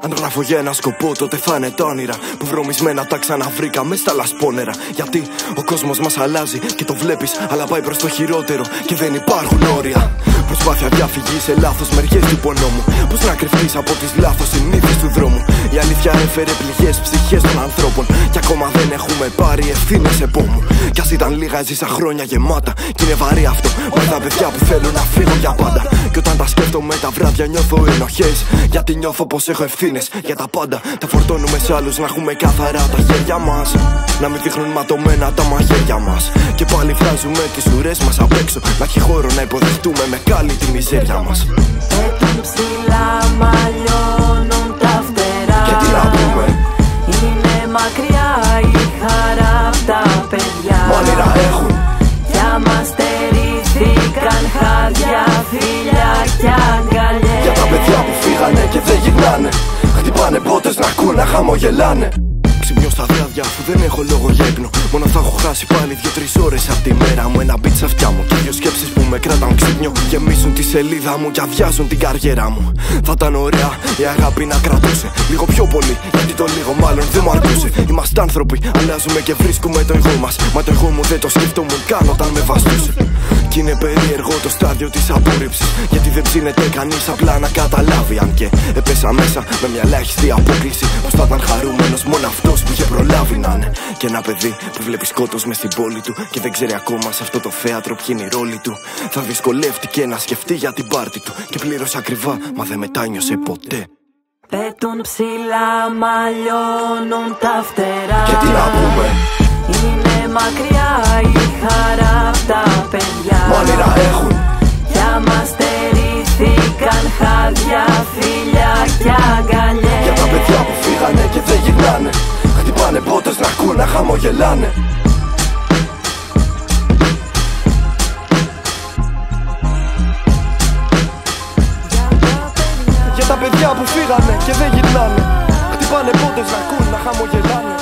Αν γράφω για ένα σκοπό, τότε θα είναι τα όνειρα που βρωμισμένα τα ξαναβρήκαμε στα λασπόνερα. Γιατί ο κόσμος μας αλλάζει και το βλέπεις, αλλά πάει προς το χειρότερο και δεν υπάρχουν όρια. Προσπάθεια διαφυγή σε λάθος μεριές του πονόμου. Πώς να κρυφτείς από τις λάθος συνήθειες του δρόμου. Η αλήθεια έφερε πληγές ψυχές των ανθρώπων κι ακόμα δεν έχουμε πάρει ευθύνες επόμου. Κι ας ήταν λίγα, ζήσα χρόνια γεμάτα κι είναι βαρύ αυτό. Μα τα παιδιά που θέλω να φύγω για πάντα. Κι όταν τα σκέφτομαι τα βράδια νιώθω ενοχές, γιατί νιώθω πως έχω ευθύνες για τα πάντα. Τα φορτώνουμε σε άλλους να έχουμε καθαρά τα χέρια μας, να μην δείχνουν ματωμένα τα μαχαίρια μας. Και πάλι βγάζουμε τις ουρές μας απ' έξω, να έχει χώρο να υποδεχτούμε με κάλλη τη μιζέρια μας. Πέτουν ψηλά, μαλλιώνουν τα φτερά. Και τι να πούμε, είναι μακριά η χαρά απ' τα παιδιά. μ' όνειρα έχουν Για μας στερήθηκαν χάδια, φίλια κι αγκαλιές. για τα παιδιά που φύγανε και δεν γυρνάνε. Χτυπάνε πότες να ακούν να χαμογελάνε. Ξυπνιώ στα βράδια αφού δεν έχω λόγο για ύπνο. Μόνο θα έχω χάσει πάλι 2-3 ώρες απ' τη μέρα μου. Ένα beat σε αυτιά μου και 2 σκέψεις που με κρατάνε ξύπνιο. Γεμίζουν τη σελίδα μου και αδειάζουν την καριέρα μου. Θα ήταν ωραία η αγάπη να κρατούσε λίγο πιο πολύ, γιατί το λίγο μάλλον δεν μου αρκούσε. Είμαστε άνθρωποι, αλλάζουμε και βρίσκουμε το εγώ μας. Μα το εγώ μου δεν το σκεφτόμουν καν όταν με βαστούσε. Κι είναι περίεργο το στάδιο της απόρριψης, γιατί δεν ψήνεται κανείς απλά να καταλάβει. Αν και έπεσα μέσα με μια ελάχιστη απόκληση, πως θα ήταν χαρούμενος μόνο αυτός που είχε προλάβει να είναι. Και ένα παιδί που βλέπει σκότος μες στην πόλη του και δεν ξέρει ακόμα σε αυτό το θέατρο ποιοι είναι οι ρόλοι του. Θα δυσκολεύτηκε να σκεφτεί για την πάρτη του και πλήρωσε ακριβά, μα δεν μετάνιωσε ποτέ. Πέτουν ψηλά, μαλλιώνουν τα φτερά. Και τι να πούμε, είναι μακριά η χαρά απ' τα παιδιά. μ' όνειρα έχουν Για μας στερήθηκαν χάδια, φίλια κι αγκαλιές. για τα παιδιά που φύγανε και δεν γυρνάνε. Χτυπάνε πότες να ακούν να χαμογελάνε. Για τα παιδιά που φύγανε και δεν γυρνάνε. Χτυπάνε πότες να ακούν να χαμογελάνε.